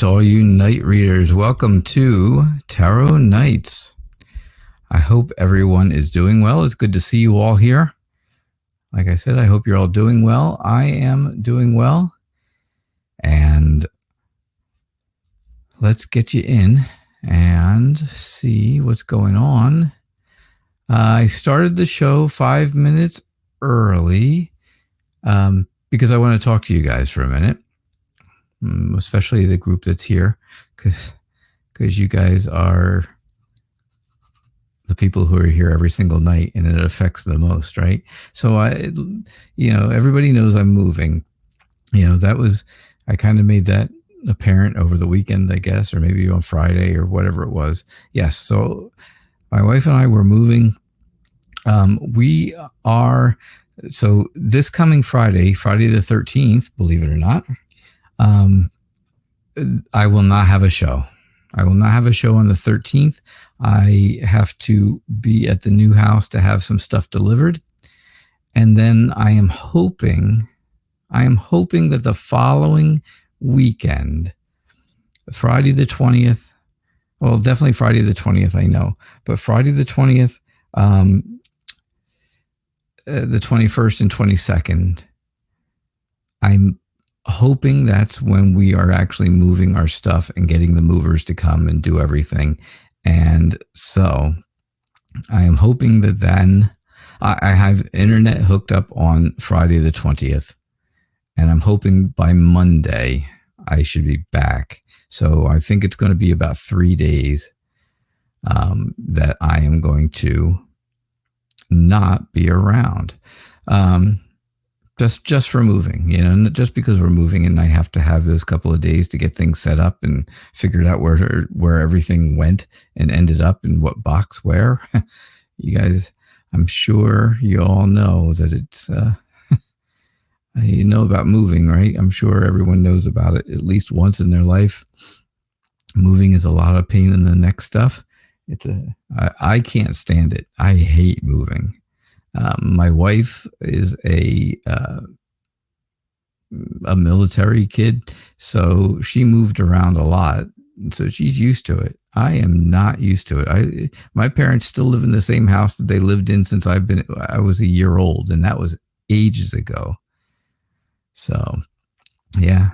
to all you night readers. Welcome to Tarot Nights. I hope everyone is doing well. It's good to see you all here. Like I said, I hope you're all doing well. I am doing well. And let's get you in and see what's going on. I started the show 5 minutes early because I want to talk to you guys for a minute. Especially the group that's here, because you guys are the people who are here every single night, and it affects the most, right? So everybody knows I'm moving. I kind of made that apparent over the weekend, I guess, or maybe on Friday or whatever it was. Yes. So my wife and I were moving. So this coming Friday the 13th, believe it or not, I will not have a show. I will not have a show on the 13th. I have to be at the new house to have some stuff delivered. And then I am hoping that the following weekend, Friday the 20th, well, definitely Friday the 20th, I know, but Friday the 20th, the 21st and 22nd, I'm hoping that's when we are actually moving our stuff and getting the movers to come and do everything. And so I am hoping that then I have internet hooked up on Friday the 20th, and I'm hoping by Monday I should be back. So I think it's going to be about 3 days that I am going to not be around. Just for moving, just because we're moving and I have to have those couple of days to get things set up and figured out where everything went and ended up in what box where. You guys, I'm sure you all know that it's, you know about moving, right? I'm sure everyone knows about it at least once in their life. Moving is a lot of pain in the neck stuff. I can't stand it. I hate moving. My wife is a military kid, so she moved around a lot, so she's used to it. I am not used to it. My parents still live in the same house that they lived in since I was a year old, and that was ages ago. So, yeah.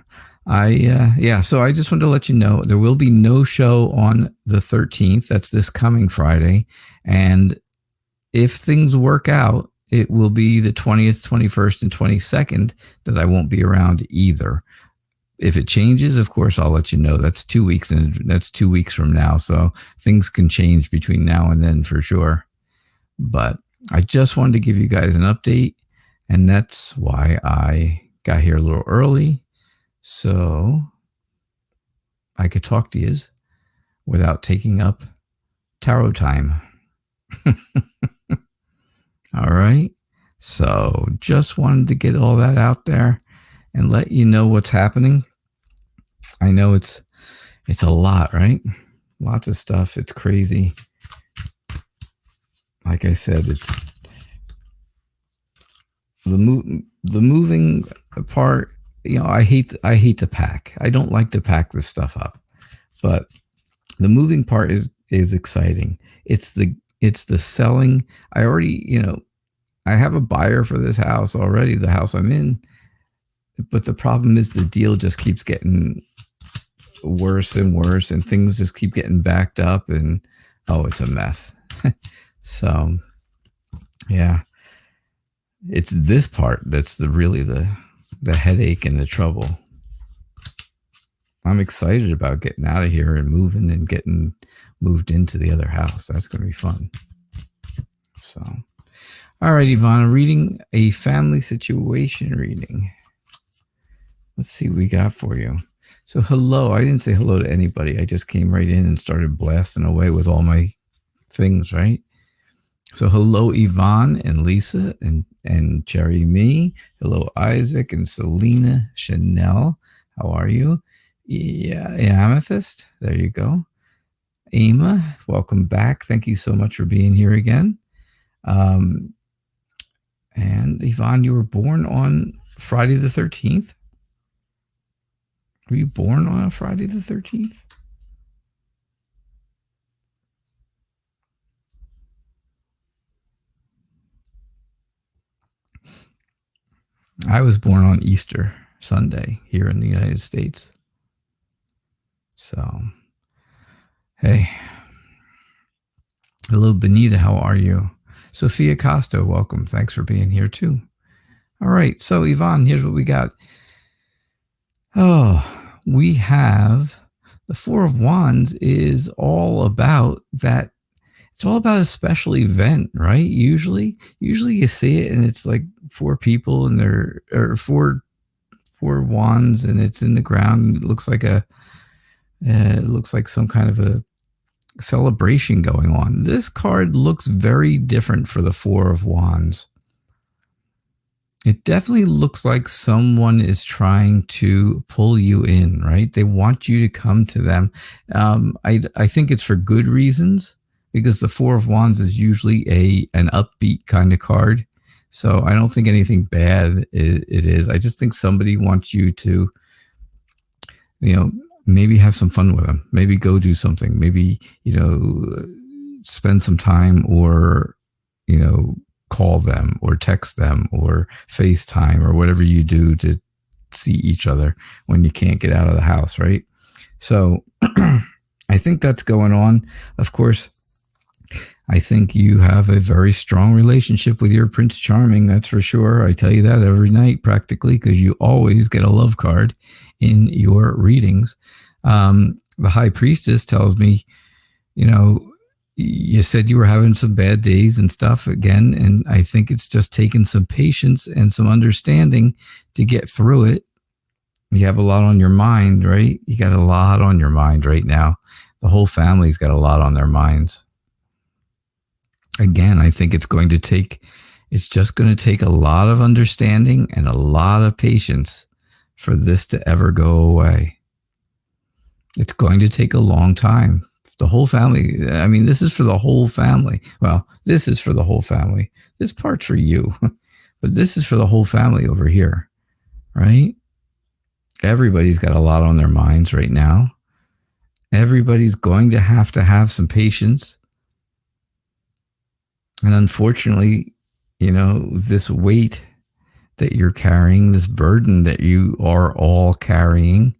So I just wanted to let you know there will be no show on the 13th. That's this coming Friday, and if things work out, it will be the 20th, 21st, and 22nd that I won't be around either. If it changes, of course, I'll let you know. That's 2 weeks, and that's 2 weeks from now. So things can change between now and then for sure. But I just wanted to give you guys an update, and that's why I got here a little early, so I could talk to you without taking up tarot time. All right. So just wanted to get all that out there and let you know what's happening. I know it's a lot, right? Lots of stuff. It's crazy. Like I said, it's the moving part. I hate to pack. I don't like to pack this stuff up, but the moving part is exciting. It's the selling. I already, I have a buyer for this house already, the house I'm in. But the problem is the deal just keeps getting worse and worse, and things just keep getting backed up, and it's a mess. So, yeah, it's this part that's really the headache and the trouble. I'm excited about getting out of here and moving and getting moved into the other house. That's going to be fun. So, all right, Ivana, reading a family situation reading. Let's see what we got for you. So, hello. I didn't say hello to anybody. I just came right in and started blasting away with all my things, right? So, hello, Yvonne and Lisa and Jeremy. Hello, Isaac and Selena, Chanel. How are you? Yeah, Amethyst. There you go. Emma, welcome back. Thank you so much for being here again. And Yvonne, you were born on Friday the 13th. Were you born on a Friday the 13th? I was born on Easter Sunday here in the United States. So, hey. Hello, Benita. How are you? Sophia Costa, welcome. Thanks for being here too. All right. So, Yvonne, here's what we got. Oh, we have the Four of Wands is all about that. It's all about a special event, right? Usually you see it and it's like four people and they're or four wands and it's in the ground. It looks like some kind of a celebration going on. This card looks very different for the Four of Wands. It definitely looks like someone is trying to pull you in, right? They want you to come to them. I think it's for good reasons, because the Four of Wands is usually an upbeat kind of card. So I don't think anything bad it is. I just think somebody wants you to, maybe have some fun with them. Maybe go do something. Maybe, spend some time or, call them or text them or FaceTime or whatever you do to see each other when you can't get out of the house, right? So I think that's going on. Of course, I think you have a very strong relationship with your Prince Charming, that's for sure. I tell you that every night practically, because you always get a love card in your readings. The High Priestess tells me, you said you were having some bad days and stuff again, and I think it's just taken some patience and some understanding to get through it. You have a lot on your mind, right? You got a lot on your mind right now. The whole family's got a lot on their minds. Again, I think it's just going to take a lot of understanding and a lot of patience for this to ever go away. It's going to take a long time. The whole family, this is for the whole family. Well, this is for the whole family. This part's for you, but this is for the whole family over here, right? Everybody's got a lot on their minds right now. Everybody's going to have some patience. And unfortunately, this weight that you're carrying, this burden that you are all carrying,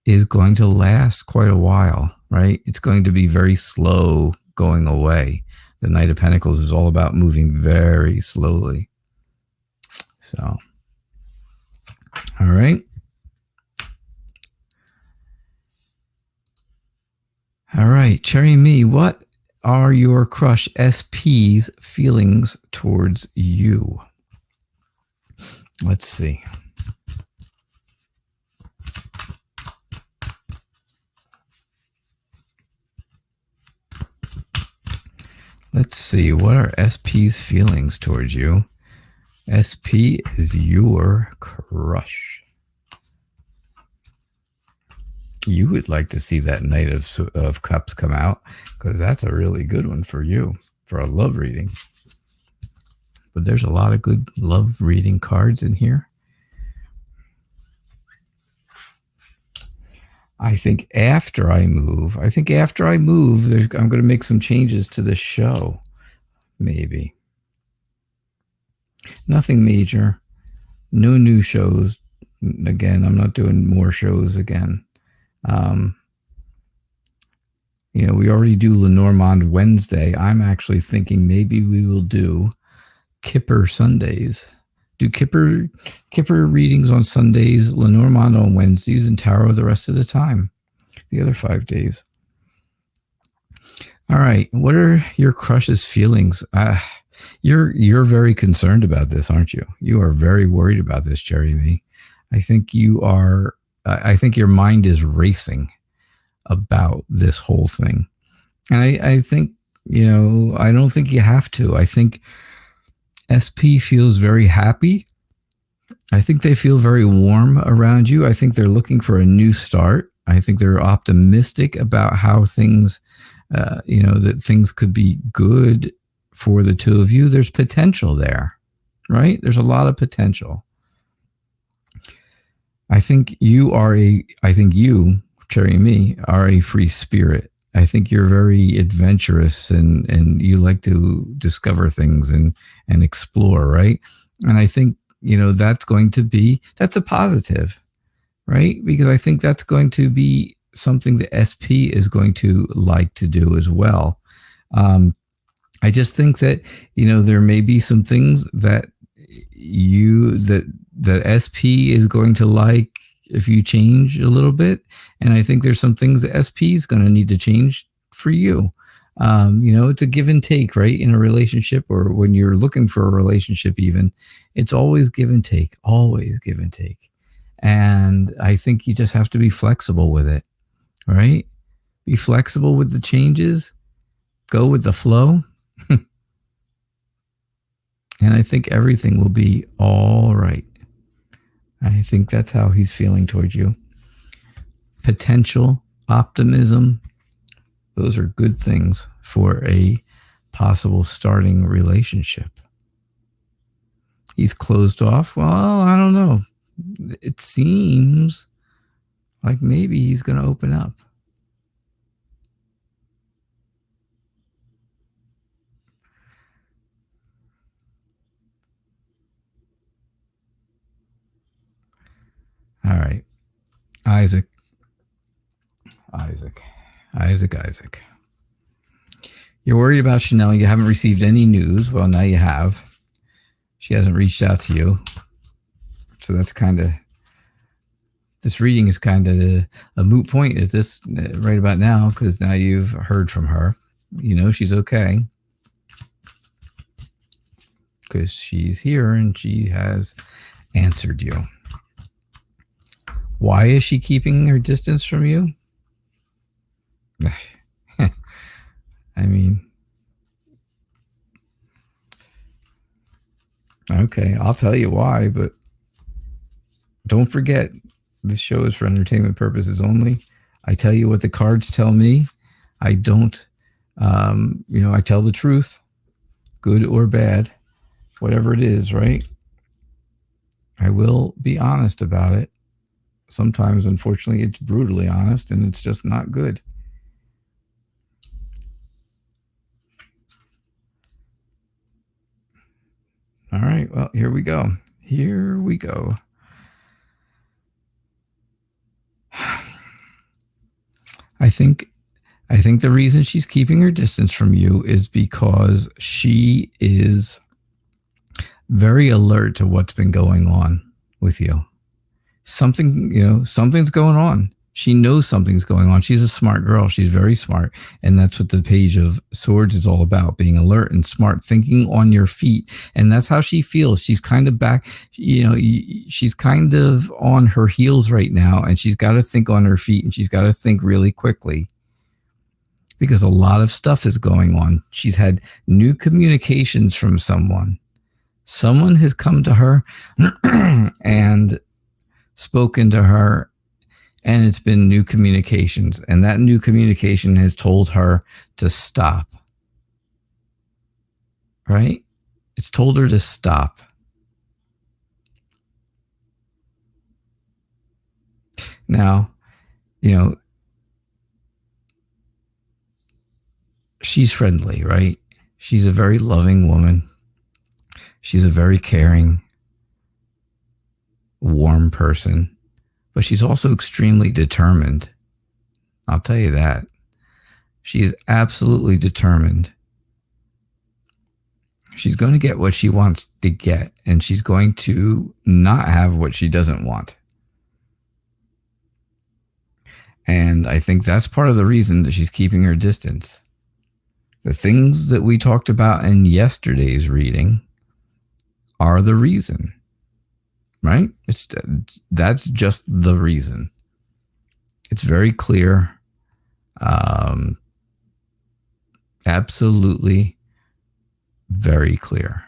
is going to last quite a while, right? It's going to be very slow going away. The Knight of Pentacles is all about moving very slowly. So, all right. All right, Cherry Me, what are your crush SP's feelings towards you? Let's see. Let's see, what are SP's feelings towards you? SP is your crush. You would like to see that Knight of Cups come out, because that's a really good one for you, for a love reading. But there's a lot of good love reading cards in here. I think after I move, I'm going to make some changes to the show. Maybe. Nothing major. No new shows. Again, I'm not doing more shows again. We already do Lenormand Wednesday. I'm actually thinking maybe we will do Kipper Sundays. Do Kipper readings on Sundays, Lenormand on Wednesdays, and tarot the rest of the time, the other 5 days. All right, what are your crush's feelings? You're very concerned about this, aren't you? You are very worried about this, Cherry Me. I think you are. I think your mind is racing about this whole thing, and I think I don't think you have to. I think SP feels very happy. I think they feel very warm around you. I think they're looking for a new start. I think they're optimistic about how things, that things could be good for the two of you. There's potential there, right? There's a lot of potential. I think you, Cherry and me, are a free spirit. I think you're very adventurous and you like to discover things and explore, right? And I think, that's a positive, right? Because I think that's going to be something the SP is going to like to do as well. I just think that, there may be some things that that SP is going to like if you change a little bit. And I think there's some things that SP is going to need to change for you. It's a give and take, right? In a relationship, or when you're looking for a relationship, even, it's always give and take, always give and take. And I think you just have to be flexible with it, right? Be flexible with the changes, go with the flow. And I think everything will be all right. I think that's how he's feeling towards you. Potential, optimism, those are good things for a possible starting relationship. He's closed off. Well, I don't know. It seems like maybe he's going to open up. All right. Isaac. You're worried about Chanel. You haven't received any news. Well, now you have. She hasn't reached out to you. So that's this reading is kind of a moot point at this right about now, because now you've heard from her. She's okay, because she's here and she has answered you. Why is she keeping her distance from you? I mean, okay, I'll tell you why, but don't forget, this show is for entertainment purposes only. I tell you what the cards tell me. I don't, I tell the truth, good or bad, whatever it is, right? I will be honest about it. Sometimes, unfortunately, it's brutally honest, and it's just not good. All right, well, here we go. I think the reason she's keeping her distance from you is because she is very alert to what's been going on with you. Something's going on. She knows something's going on. She's a smart girl. She's very smart. And that's what the Page of Swords is all about, being alert and smart, thinking on your feet. And that's how she feels. She's kind of back, she's kind of on her heels right now, and she's got to think on her feet, and she's got to think really quickly, because a lot of stuff is going on. She's had new communications from someone. Someone has come to her and spoken to her, and it's been new communications, and that new communication has told her to stop. Right? It's told her to stop. Now, she's friendly, right? She's a very loving woman. She's a very caring, warm person, but she's also extremely determined. I'll tell you that. She is absolutely determined. She's going to get what she wants to get, and she's going to not have what she doesn't want. And I think that's part of the reason that she's keeping her distance. The things that we talked about in yesterday's reading are the reason, right? That's just the reason. It's very clear. Absolutely very clear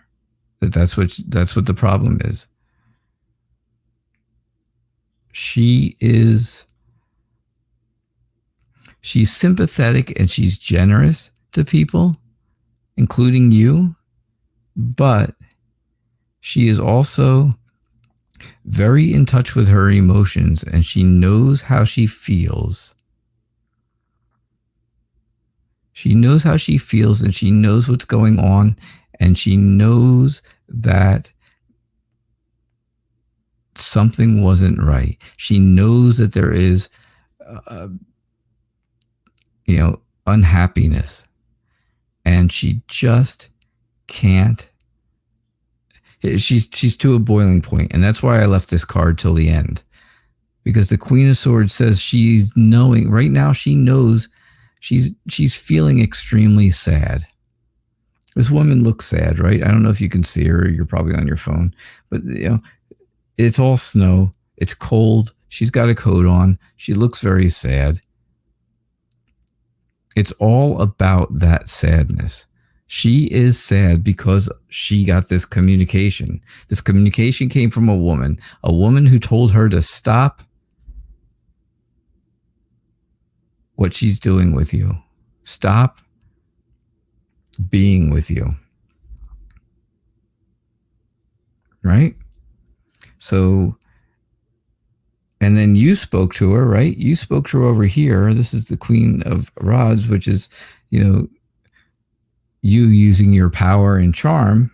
that's what the problem is. She's sympathetic and she's generous to people, including you, but she is also very in touch with her emotions, and she knows how she feels. She knows how she feels, and she knows what's going on, and she knows that something wasn't right. She knows that there is, unhappiness, and she just can't. She's to a boiling point, and that's why I left this card till the end, because the Queen of Swords says she's knowing right now. She knows she's feeling extremely sad. This woman looks sad, right? I don't know if you can see her. You're probably on your phone, but it's all snow. It's cold. She's got a coat on. She looks very sad. It's all about that sadness. She is sad because she got this communication. This communication came from a woman who told her to stop what she's doing with you. Stop being with you. Right? So, and then you spoke to her, right? You spoke to her over here. This is the Queen of Rods, which is, you using your power and charm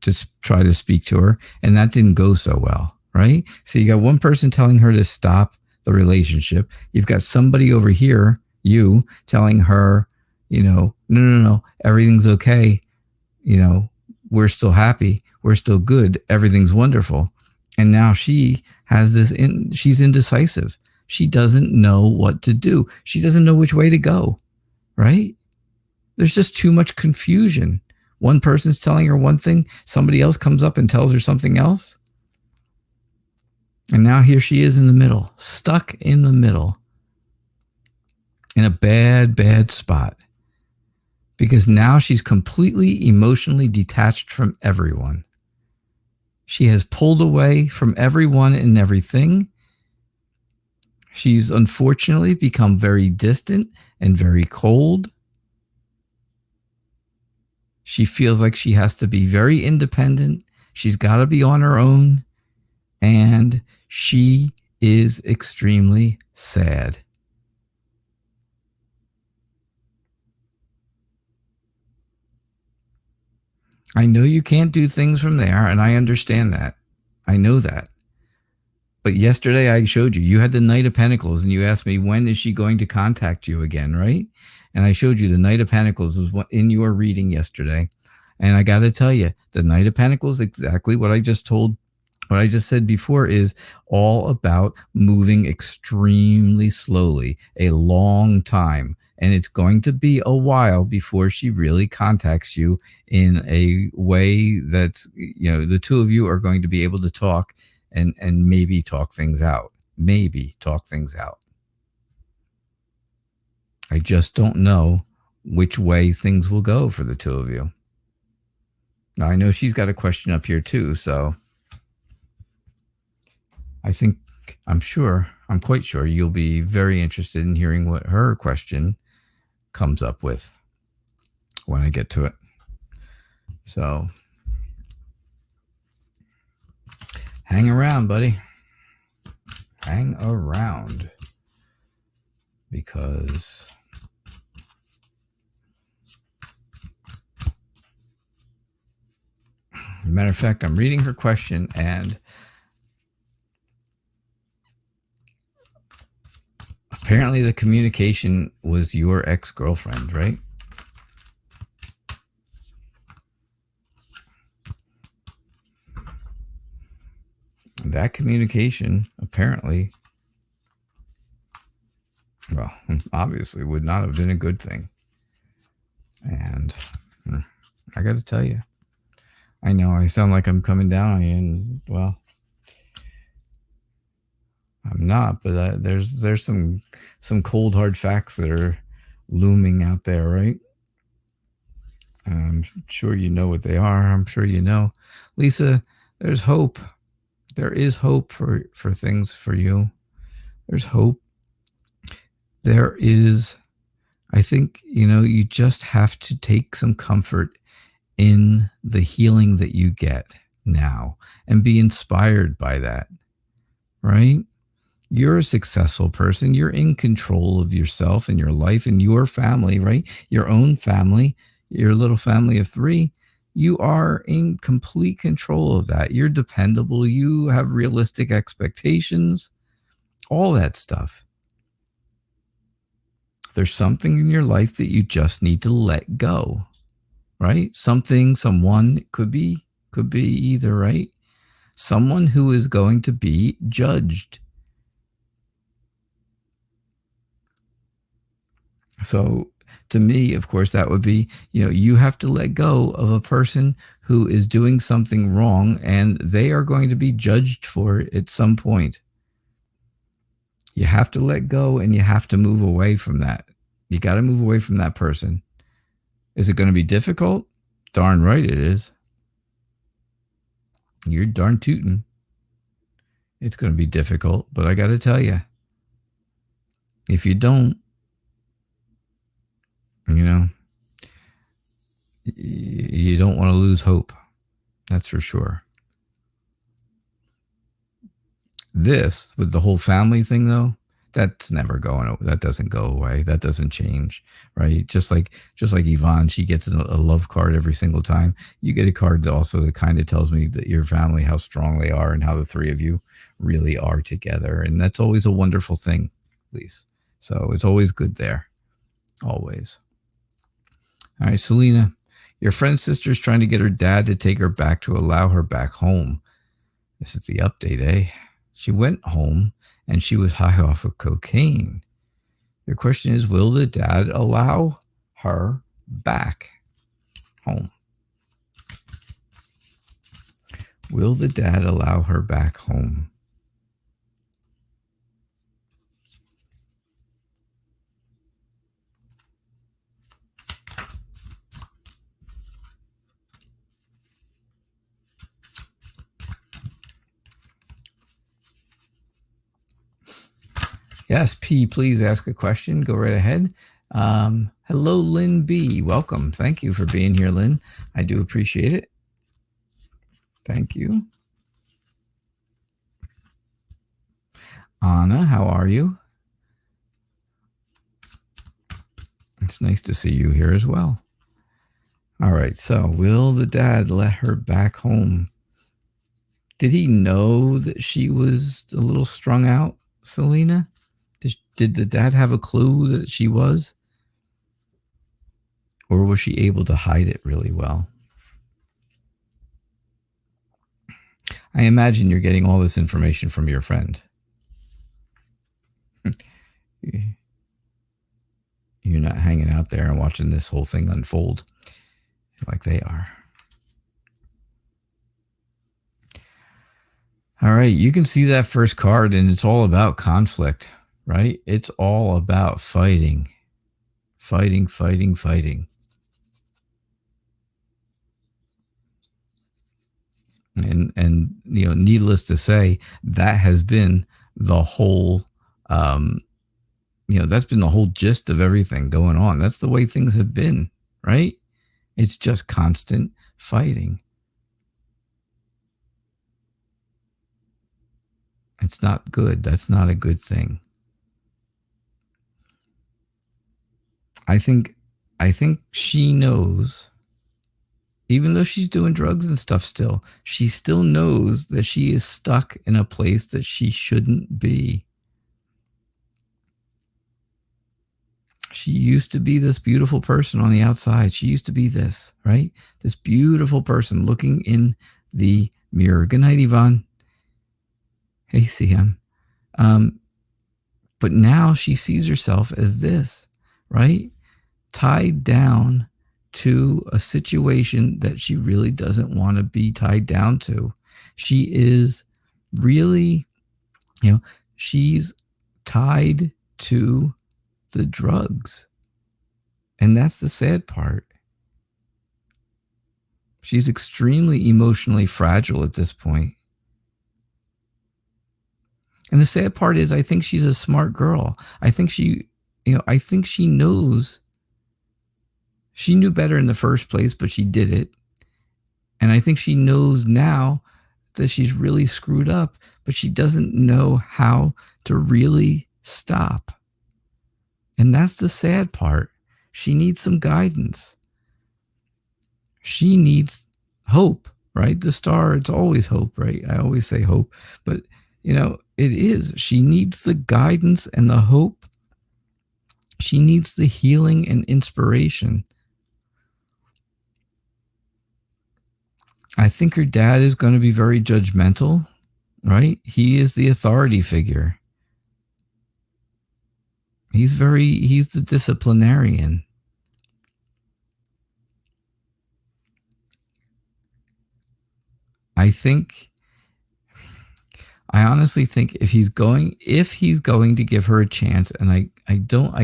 to try to speak to her. And that didn't go so well, right? So you got one person telling her to stop the relationship. You've got somebody over here, you, telling her, no, everything's okay. We're still happy. We're still good. Everything's wonderful. And now she has she's indecisive. She doesn't know what to do. She doesn't know which way to go, right? There's just too much confusion. One person's telling her one thing, somebody else comes up and tells her something else. And now here she is in the middle, stuck in the middle, in a bad, bad spot. Because now she's completely emotionally detached from everyone. She has pulled away from everyone and everything. She's unfortunately become very distant and very cold. She feels like she has to be very independent. She's got to be on her own. And she is extremely sad. I know you can't do things from there, and I understand that. I know that. But yesterday I showed you had the Knight of Pentacles, and you asked me, when is she going to contact you again, right? And I showed you the Knight of Pentacles was in your reading yesterday. And I got to tell you, the Knight of Pentacles, exactly what I just said before, is all about moving extremely slowly, a long time. And it's going to be a while before she really contacts you in a way that, the two of you are going to be able to talk and maybe talk things out. Maybe talk things out. I just don't know which way things will go for the two of you. Now, I know she's got a question up here too, so I'm quite sure you'll be very interested in hearing what her question comes up with when I get to it. So hang around, buddy. Hang around. Because as a matter of fact, I'm reading her question, and apparently the communication was your ex-girlfriend, right? That communication apparently, well, obviously would not have been a good thing. And I got to tell you, I know I sound like I'm coming down on you, and well, I'm not, but there's some cold hard facts that are looming out there, right? I'm sure you know what they are. I'm sure you know, Lisa. There's hope. There is hope for things for you. There's hope. There is. I think you just have to take some comfort in the healing that you get. now and be inspired by that, right? You're a successful person. You're in control of yourself and your life and your family, right? Your own family, your little family of 3. You are in complete control of that. You're dependable. You have realistic expectations, all that stuff. There's something in your life that you just need to let go, right? Something, someone, could be either, right? Someone who is going to be judged. So to me, of course, that would be, you have to let go of a person who is doing something wrong, and they are going to be judged for it at some point. You have to let go, and you have to move away from that. You got to move away from that person. Is it going to be difficult? Darn right it is. You're darn tootin'. It's going to be difficult, but I got to tell you, if you don't, you don't want to lose hope. That's for sure. This, with the whole family thing, though, that's never going away. That doesn't go away. That doesn't change, right? Just like Yvonne, she gets a love card every single time. You get a card that kind of tells me that your family, how strong they are and how the 3 of you really are together. And that's always a wonderful thing, Lise. So it's always good there. Always. All right, Selena, your friend's sister's trying to get her dad to take her back to allow her back home. This is the update, eh? She went home and she was high off of cocaine. Your question is, will the dad allow her back home? Will the dad allow her back home? Yes, P, please ask a question. Go right ahead. Hello, Lynn B. Welcome. Thank you for being here, Lynn. I do appreciate it. Thank you. Anna, how are you? It's nice to see you here as well. All right, so will the dad let her back home? Did he know that she was a little strung out, Selena? Did the dad have a clue that she was? Or was she able to hide it really well? I imagine you're getting all this information from your friend. You're not hanging out there and watching this whole thing unfold like they are. All right, you can see that first card, and it's all about conflict, right? It's all about fighting. Fighting, fighting, fighting. And needless to say, that has been the whole that's been the whole gist of everything going on. That's the way things have been, right? It's just constant fighting. It's not good. That's not a good thing. I think she knows, even though she's doing drugs and stuff still, she still knows that she is stuck in a place that she shouldn't be. She used to be this beautiful person on the outside. She used to be this, right? This beautiful person looking in the mirror. Good night, Yvonne. Hey, CM. But now she sees herself as this, right? Tied down to a situation that she really doesn't want to be tied down to. She is really, she's tied to the drugs. And that's the sad part. She's extremely emotionally fragile at this point. And the sad part is, I think she's a smart girl. I think she knows. She knew better in the first place, but she did it. And I think she knows now that she's really screwed up, but she doesn't know how to really stop. And that's the sad part. She needs some guidance. She needs hope, right? The star, it's always hope, right? I always say hope, but it is. She needs the guidance and the hope. She needs the healing and inspiration. I think her dad is going to be very judgmental, right? He is the authority figure. He's the disciplinarian. I honestly think if he's going to give her a chance, and I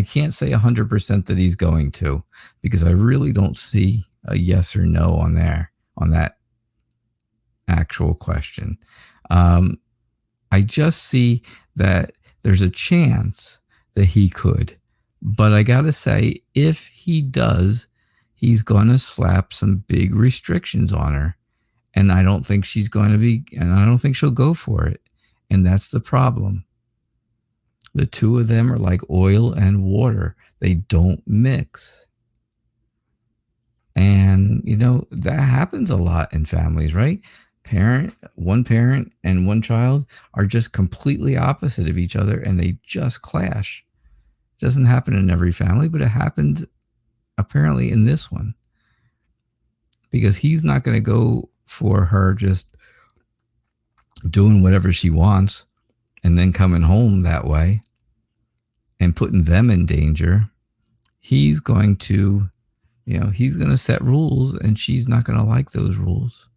can't say 100% that he's going to, because I really don't see a yes or no on that actual question. I just see that there's a chance that he could, but I gotta say, if he does, he's gonna slap some big restrictions on her, and I don't think she's going to be, and I don't think she'll go for it. And that's the problem. The two of them are like oil and water. They don't mix. And, that happens a lot in families, right? One parent and one child are just completely opposite of each other, and they just clash. It doesn't happen in every family, but it happened apparently in this one. Because he's not going to go for her just doing whatever she wants and then coming home that way and putting them in danger. He's going to, set rules, and she's not going to like those rules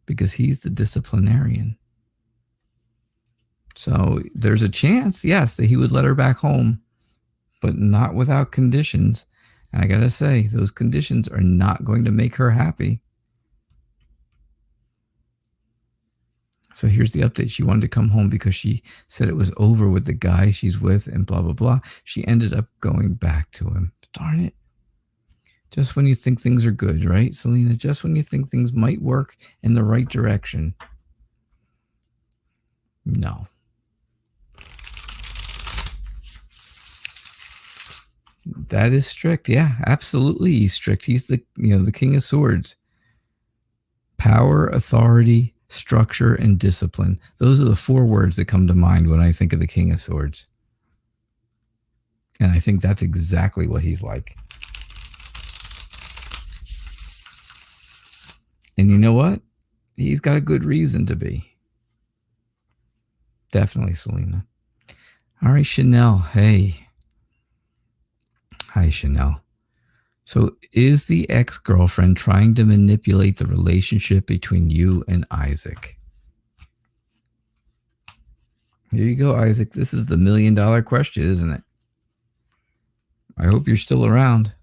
because he's the disciplinarian. So there's a chance, yes, that he would let her back home, but not without conditions. And I got to say, those conditions are not going to make her happy. So here's the update. She wanted to come home because she said it was over with the guy she's with and blah, blah, blah. She ended up going back to him. Darn it. Just when you think things are good, right, Selena? Just when you think things might work in the right direction. No. That is strict. Yeah, absolutely. He's strict. He's the King of Swords. Power, authority, structure, and discipline. Those are the 4 words that come to mind when I think of the King of Swords. And I think that's exactly what he's like. And you know what? He's got a good reason to be. Definitely, Selena. All right, Chanel. Hey. Hi, Chanel. So is the ex-girlfriend trying to manipulate the relationship between you and Isaac? Here you go, Isaac. This is the $1 million question, isn't it? I hope you're still around.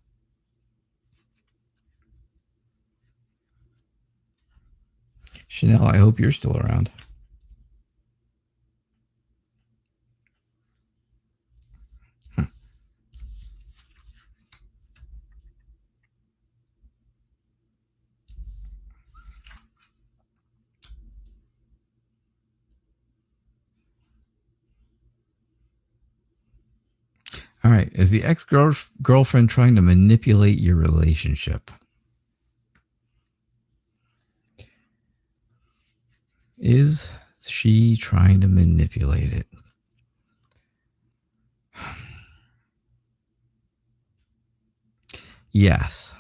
Chanel, I hope you're still around. All right. Is the ex-girlfriend trying to manipulate your relationship? Is she trying to manipulate it? Yes.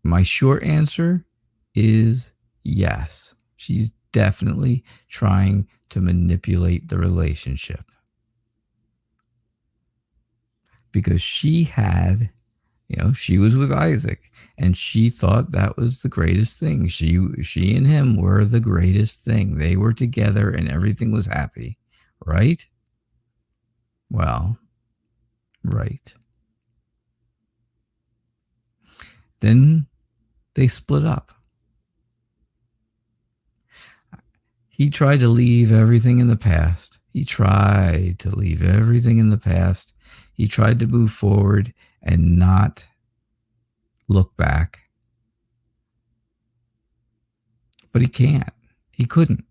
My short answer is yes. She's definitely trying to manipulate the relationship. Because she had, she was with Isaac, and she thought that was the greatest thing. She and him were the greatest thing. They were together and everything was happy, right? Well, right. Then they split up. He tried to leave everything in the past. He tried to move forward and not look back. But he can't. He couldn't.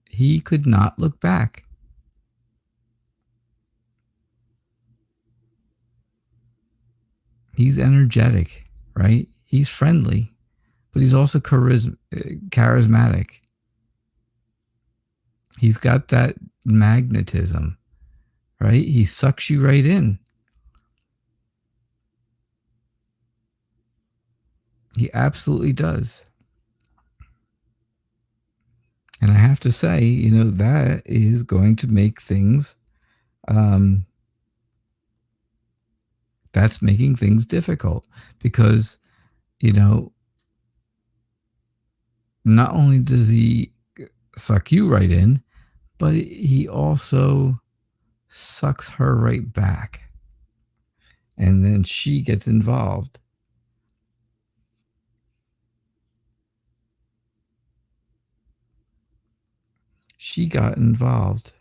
He could not look back. He's energetic, right? He's friendly, but he's also charismatic. He's got that magnetism, right? He sucks you right in. He absolutely does. And I have to say, that is going to make things, that's making things difficult because, not only does he suck you right in, but he also sucks her right back. And then she gets involved. She got involved.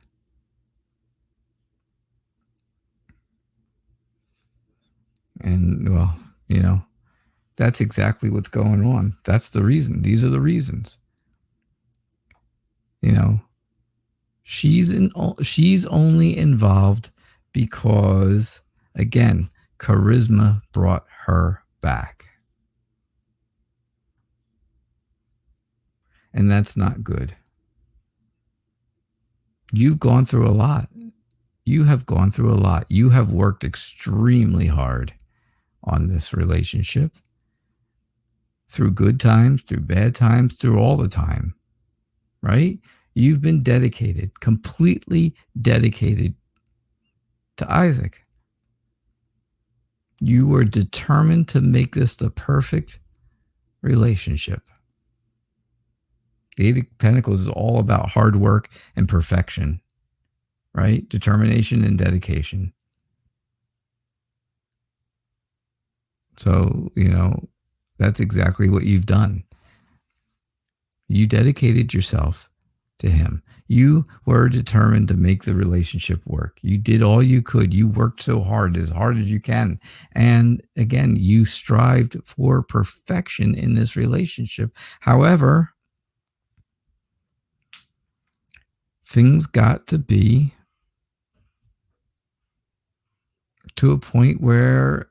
And, well, that's exactly what's going on. That's the reason. These are the reasons. She's only involved because, again, charisma brought her back. And that's not good. You've gone through a lot. You have gone through a lot. You have worked extremely hard on this relationship. Through good times, through bad times, through all the time. Right? You've been dedicated, completely dedicated to Isaac. You were determined to make this the perfect relationship. The Eight of Pentacles is all about hard work and perfection, right? Determination and dedication. So, that's exactly what you've done. You dedicated yourself to him. You were determined to make the relationship work. You did all you could. You worked so hard as you can. And again, you strived for perfection in this relationship. However, things got to be to a point where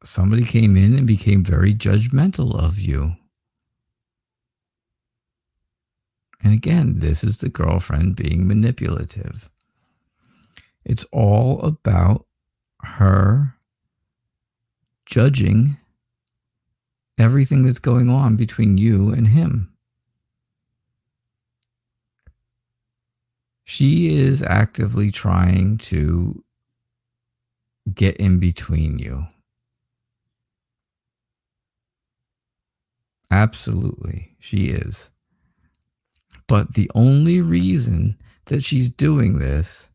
somebody came in and became very judgmental of you. And again, this is the girlfriend being manipulative. It's all about her judging everything that's going on between you and him. She is actively trying to get in between you. Absolutely, she is. But the only reason that she's doing this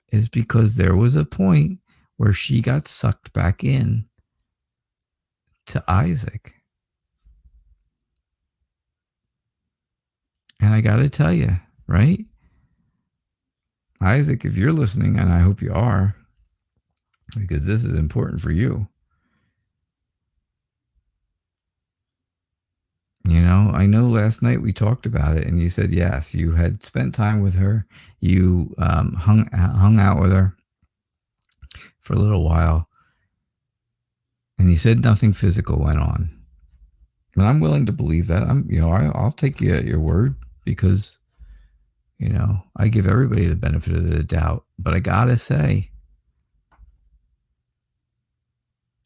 is because there was a point where she got sucked back in to Isaac. And I got to tell you, right? Isaac, if you're listening, and I hope you are, because this is important for you. I know last night we talked about it and you said, yes, you had spent time with her. You hung out with her for a little while. And you said nothing physical went on. And I'm willing to believe that. I'll take you at your word because, I give everybody the benefit of the doubt. But I got to say,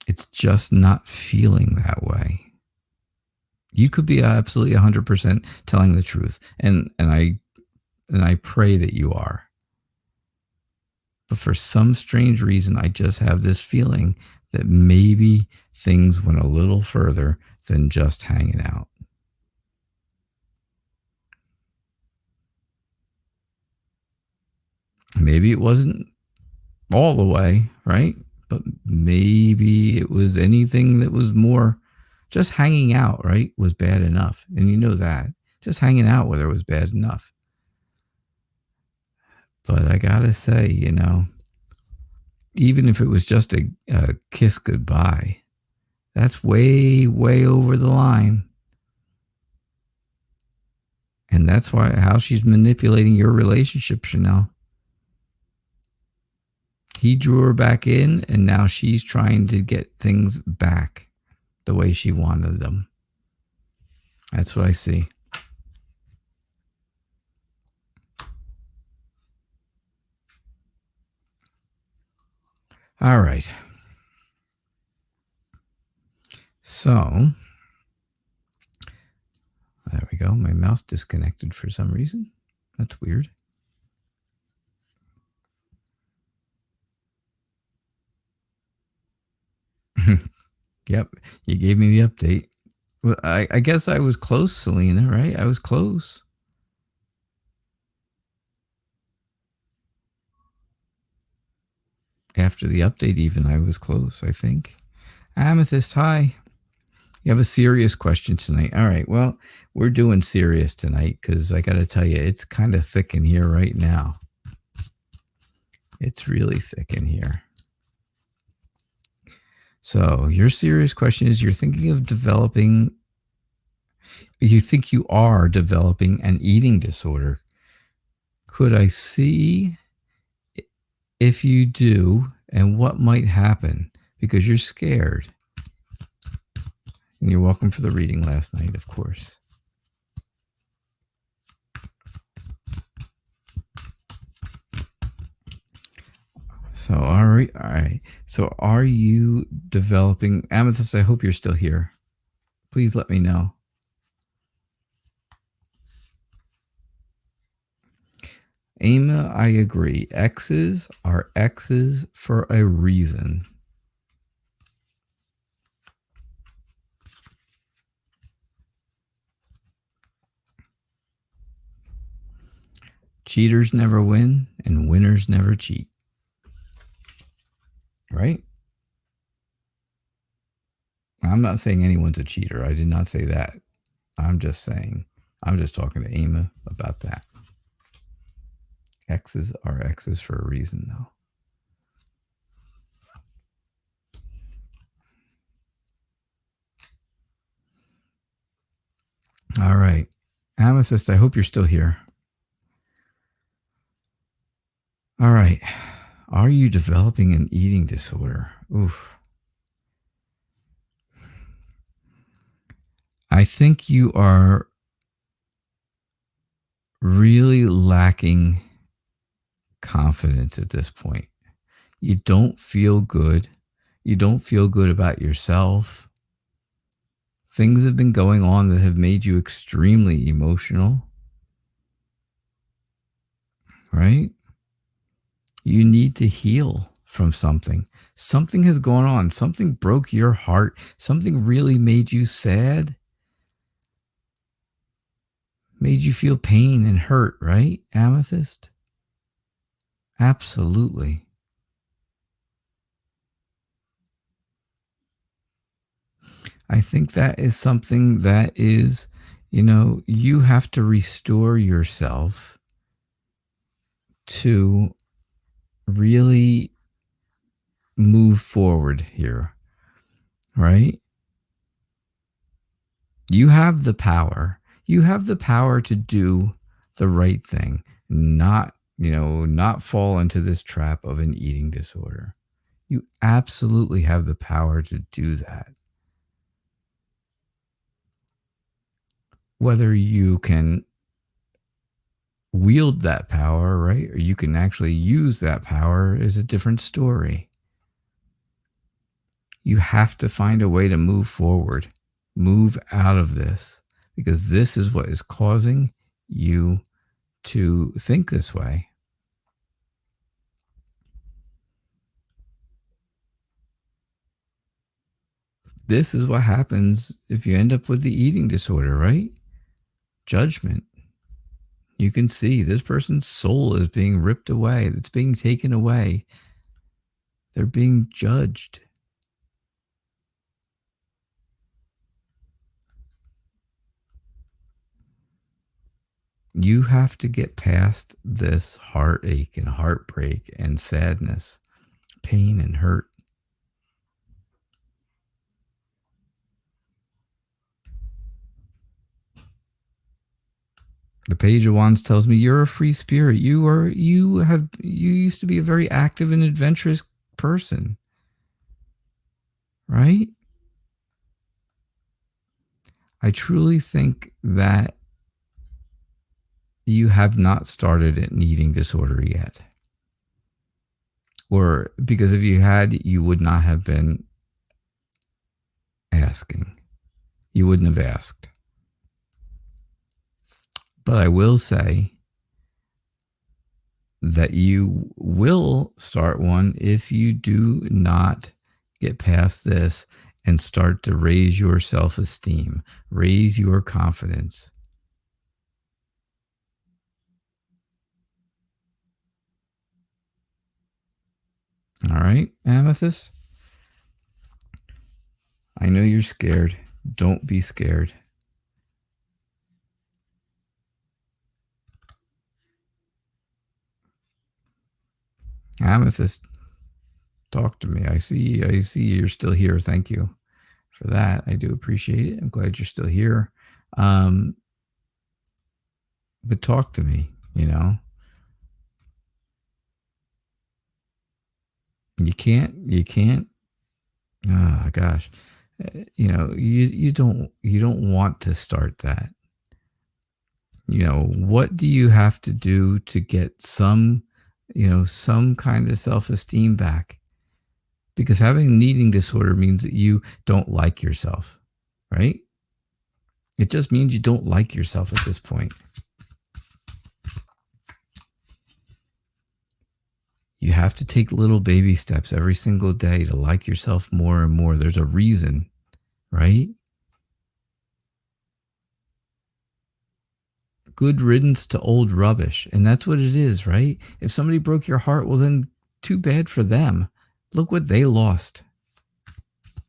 it's just not feeling that way. You could be absolutely 100% telling the truth. And I pray that you are. But for some strange reason, I just have this feeling that maybe things went a little further than just hanging out. Maybe it wasn't all the way, right? But maybe it was anything that was more. Just hanging out, right, was bad enough. And you know that. Just hanging out with her was bad enough. But I got to say, even if it was just a kiss goodbye, that's way, way over the line. And that's how she's manipulating your relationship, Chanel. He drew her back in, and now she's trying to get things back the way she wanted them. That's what I see. All right. So, there we go. My mouse disconnected for some reason. That's weird. Yep. You gave me the update. Well, I guess I was close, Selena, right? I was close. After the update, even, I was close, I think. Amethyst, hi. You have a serious question tonight. All right. Well, we're doing serious tonight because I got to tell you, it's kind of thick in here right now. It's really thick in here. So your serious question is you think you are developing an eating disorder. Could I see if you do and what might happen? Because you're scared. And you're welcome for the reading last night, of course. So, all right. So, are you developing Amethyst? I hope you're still here. Please let me know. Ama, I agree. X's are X's for a reason. Cheaters never win, and winners never cheat. Right? I'm not saying anyone's a cheater. I did not say that. I'm just talking to Ama about that. X's are X's for a reason, though. All right. Amethyst, I hope you're still here. All right. Are you developing an eating disorder? Oof. I think you are really lacking confidence at this point. You don't feel good. You don't feel good about yourself. Things have been going on that have made you extremely emotional. Right? You need to heal from something. Something has gone on. Something broke your heart. Something really made you sad. Made you feel pain and hurt, right, Amethyst? Absolutely. I think that is something that is, you have to restore yourself to really move forward here, right? You have the power. You have the power to do the right thing, not fall into this trap of an eating disorder. You absolutely have the power to do that. Whether you can wield that power, right, or you can actually use that power is a different story. You have to find a way to move forward, move out of this, because this is what is causing you to think this way. This is what happens if you end up with the eating disorder, right? Judgment. You can see this person's soul is being ripped away. It's being taken away. They're being judged. You have to get past this heartache and heartbreak and sadness, pain and hurt. The Page of Wands tells me you're a free spirit. You used to be a very active and adventurous person, right? I truly think that you have not started an eating disorder yet. Or because if you had, you would not have been asking. You wouldn't have asked. But I will say that you will start one if you do not get past this and start to raise your self-esteem, raise your confidence. All right, Amethyst? I know you're scared. Don't be scared. Amethyst, talk to me. I see you're still here. Thank you for that. I do appreciate it. I'm glad you're still here. But talk to me, you know. You can't. Oh gosh. You know, you don't want to start that. You know, what do you have to do to get some kind of self-esteem back? Because having an eating disorder means that you don't like yourself, right? It just means you don't like yourself at this point. You have to take little baby steps every single day to like yourself more and more. There's a reason, right? Good riddance to old rubbish. And that's what it is, right? If somebody broke your heart, well, then too bad for them. Look what they lost.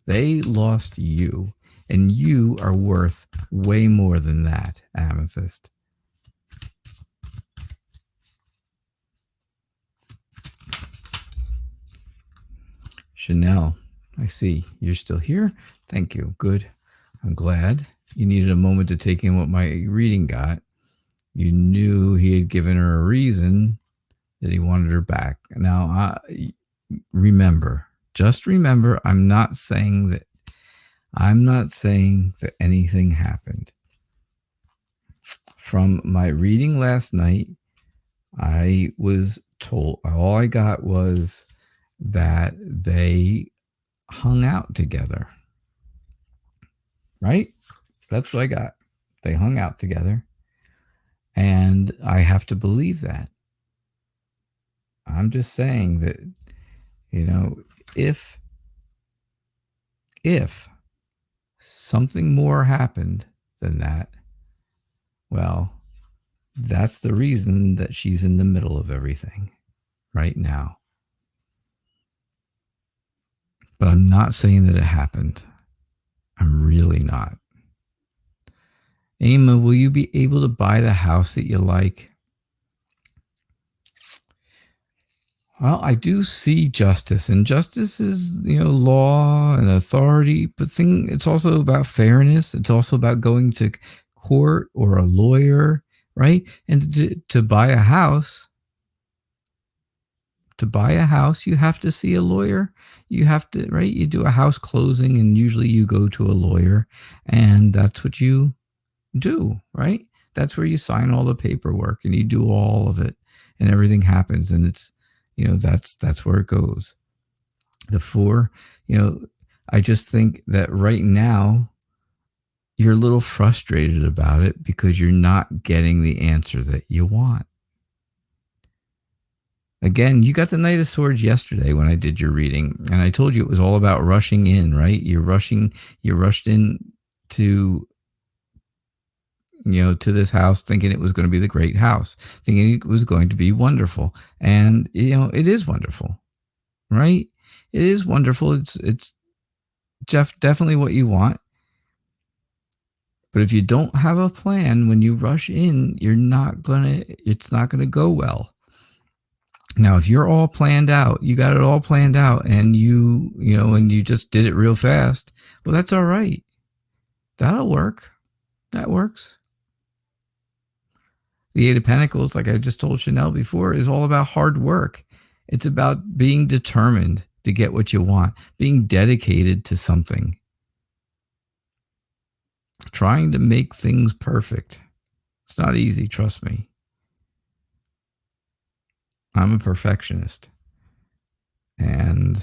They lost you. And you are worth way more than that, Amethyst. Chanel, I see. You're still here? Thank you. Good. I'm glad. You needed a moment to take in what my reading got. You knew he had given her a reason that he wanted her back. Now, remember, just remember, I'm not saying that anything happened. From my reading last night, I was told, all I got was that they hung out together. Right? That's what I got. They hung out together. And I have to believe that. I'm just saying that, you know, if something more happened than that, well, that's the reason that she's in the middle of everything right now. But I'm not saying that it happened. I'm really not. Emma, will you be able to buy the house that you like? Well, I do see justice, and justice is, law and authority, but it's also about fairness. It's also about going to court or a lawyer, right? And to buy a house, you have to see a lawyer. You have to, right? You do a house closing, and usually you go to a lawyer, and that's what you do, right? That's where you sign all the paperwork, and you do all of it, and everything happens, and it's, that's where it goes. The 4, I just think that right now you're a little frustrated about it because you're not getting the answer that you want. Again, you got the Knight of Swords yesterday when I did your reading, and I told you it was all about rushing in, right? You rushed in to this house thinking it was going to be the great house, thinking it was going to be wonderful. And, it is wonderful, right? It is wonderful. It's definitely what you want. But if you don't have a plan when you rush in, it's not going to go well. Now, if you're all planned out, you got it all planned out, and and you just did it real fast, well, that's all right. That'll work. That works. The Eight of Pentacles, like I just told Chanel before, is all about hard work. It's about being determined to get what you want, being dedicated to something, trying to make things perfect. It's not easy, trust me. I'm a perfectionist, and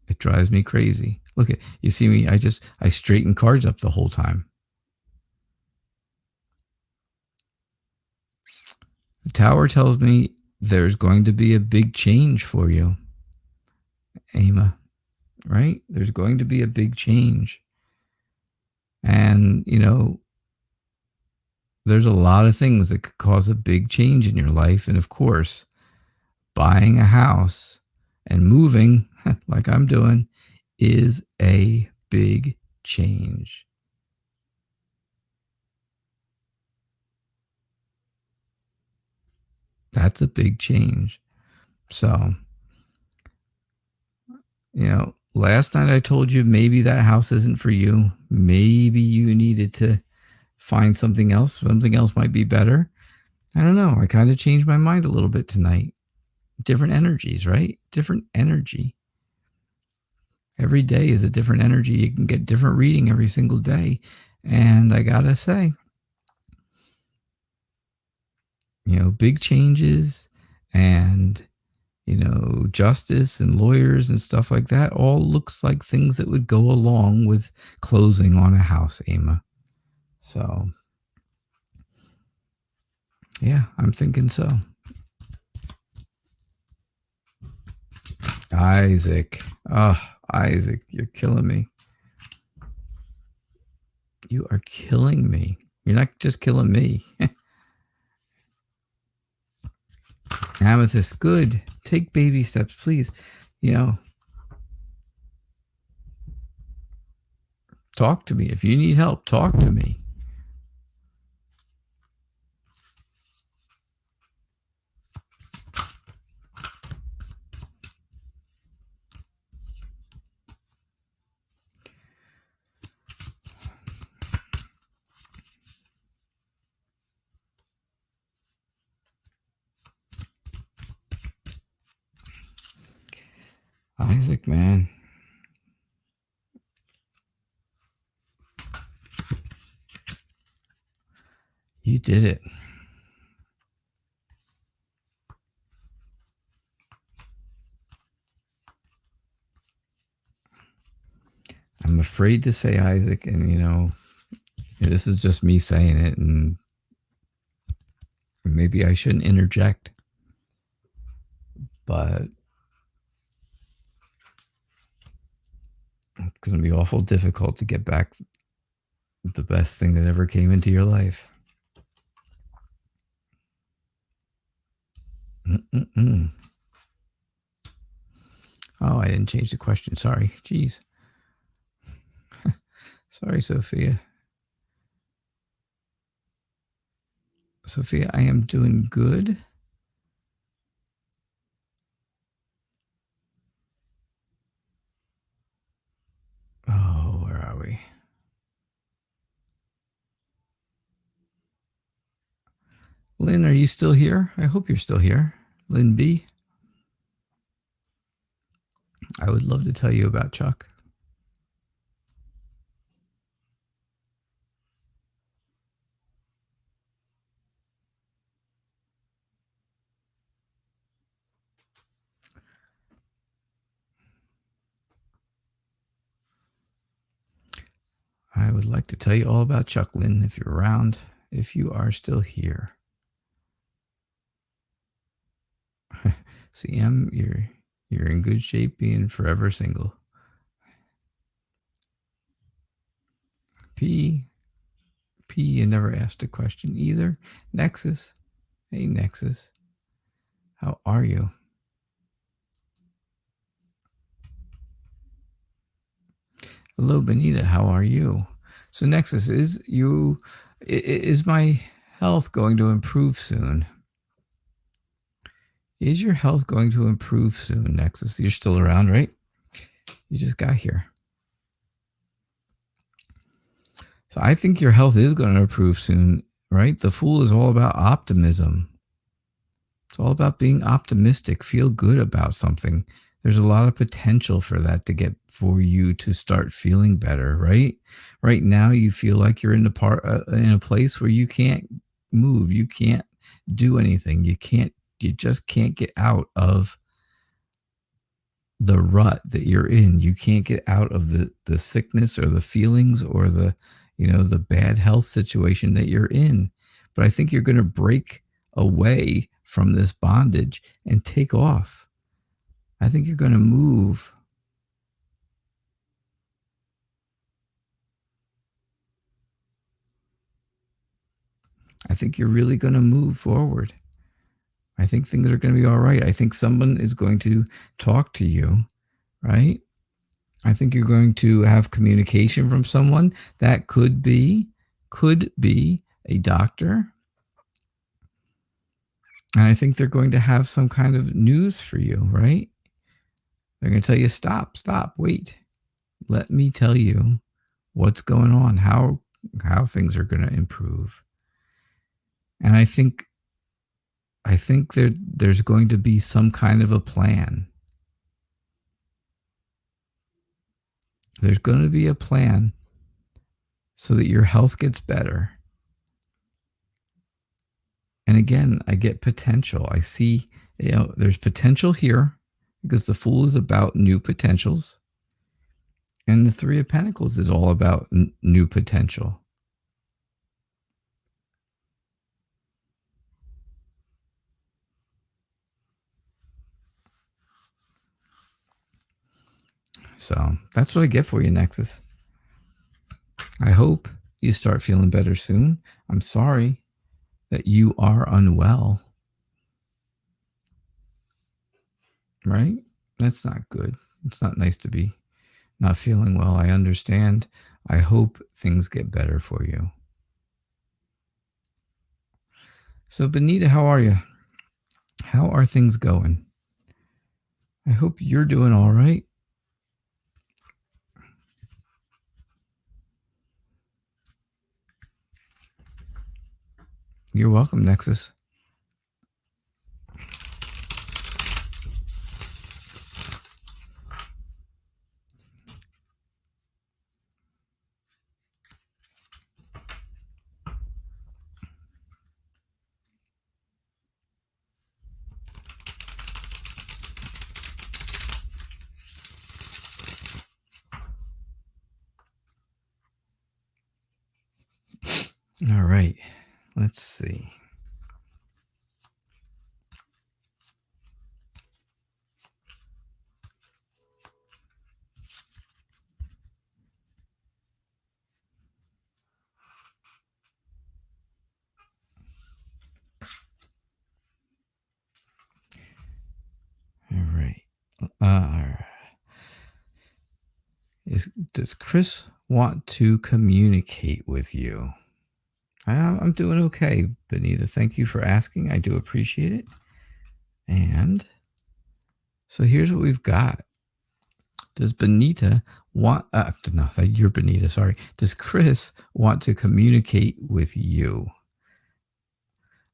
it drives me crazy. Look at, you see me, I straighten cards up the whole time. The Tower tells me there's going to be a big change for you, Emma, right? There's going to be a big change. And, you know, there's a lot of things that could cause a big change in your life. And of course, buying a house and moving, like I'm doing, is a big change. That's a big change. So, you know, last night I told you maybe that house isn't for you. Maybe you needed to find something else. Something else might be better. I don't know. I kind of changed my mind a little bit tonight. Different energies, right? Different energy. Every day is a different energy. You can get different reading every single day. And I got to say, you know, big changes and, you know, justice and lawyers and stuff like that all looks like things that would go along with closing on a house, Emma. So, yeah, I'm thinking so. Isaac. Oh, Isaac, you're killing me. You are killing me. You're not just killing me. Amethyst, good. Take baby steps, please. You know, talk to me. If you need help, talk to me. Isaac, man. You did it. I'm afraid to say Isaac, and you know, this is just me saying it, and maybe I shouldn't interject, but it's going to be awful difficult to get back the best thing that ever came into your life. Oh, I didn't change the question. Sorry. Jeez. Sorry, Sophia. Sophia, I am doing good. Oh, where are we? Lynn, are you still here? I hope you're still here. Lynn B. I would love to tell you about Chuck. I would like to tell you all about Chuck, Lynn, if you're around, if you are still here. CM, you're in good shape being forever single. P, you never asked a question either. Nexus, hey Nexus, how are you? Hello, Benita, how are you? So Nexus, is my health going to improve soon? Is your health going to improve soon, Nexus? You're still around, right? You just got here. So I think your health is going to improve soon, right? The Fool is all about optimism. It's all about being optimistic, feel good about something. There's a lot of potential for that for you to start feeling better, right? Right now, you feel like you're in a place where you can't move, you can't do anything, you just can't get out of the rut that you're in. You can't get out of the sickness or the feelings or the bad health situation that you're in. But I think you're going to break away from this bondage and take off. I think you're going to move. I think you're really going to move forward. I think things are going to be all right. I think someone is going to talk to you, right? I think you're going to have communication from someone that could be a doctor. And I think they're going to have some kind of news for you, right? They're going to tell you, stop, wait. Let me tell you what's going on, how things are going to improve. And I think there's going to be some kind of a plan. There's going to be a plan so that your health gets better. And again, I get potential. I see, there's potential here because the Fool is about new potentials. And the Three of Pentacles is all about new potential. So that's what I get for you, Nexus. I hope you start feeling better soon. I'm sorry that you are unwell. Right? That's not good. It's not nice to be not feeling well. I understand. I hope things get better for you. So, Benita, how are you? How are things going? I hope you're doing all right. You're welcome, Nexus. All right. Let's see. All right. Does Chris want to communicate with you? I'm doing okay, Benita. Thank you for asking. I do appreciate it. And so here's what we've got. Does Benita want, no, you're Benita, sorry. Does Chris want to communicate with you?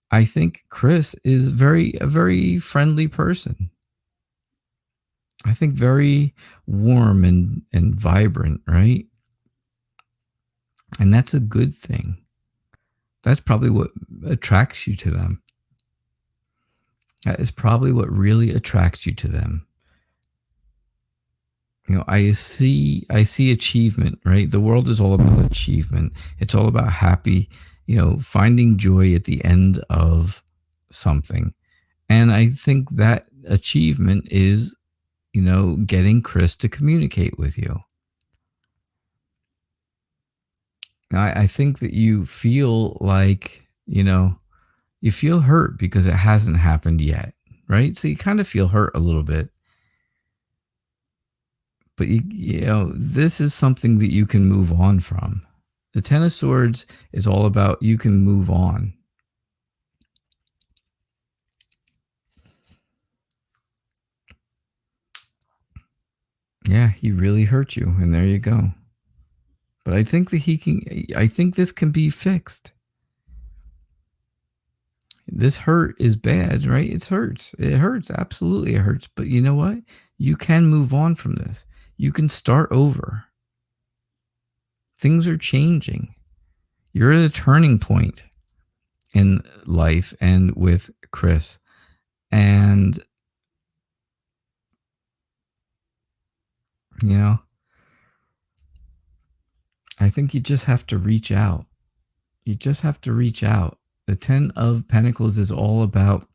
I think Chris is a very friendly person. I think very warm and vibrant, right? And that's a good thing. That's probably what attracts you to them. That is probably what really attracts you to them. I see achievement, right? The world is all about achievement. It's all about happy, finding joy at the end of something. And I think that achievement is, getting Chris to communicate with you. I think that you feel like, you feel hurt because it hasn't happened yet, right? So you kind of feel hurt a little bit. But, this is something that you can move on from. The Ten of Swords is all about you can move on. Yeah, he really hurt you, and there you go. But I think that I think this can be fixed. This hurt is bad, right? It hurts. It hurts. Absolutely, it hurts. But you know what? You can move on from this. You can start over. Things are changing. You're at a turning point in life and with Chris. And, you know, I think you just have to reach out. You just have to reach out. The 10 of Pentacles is all about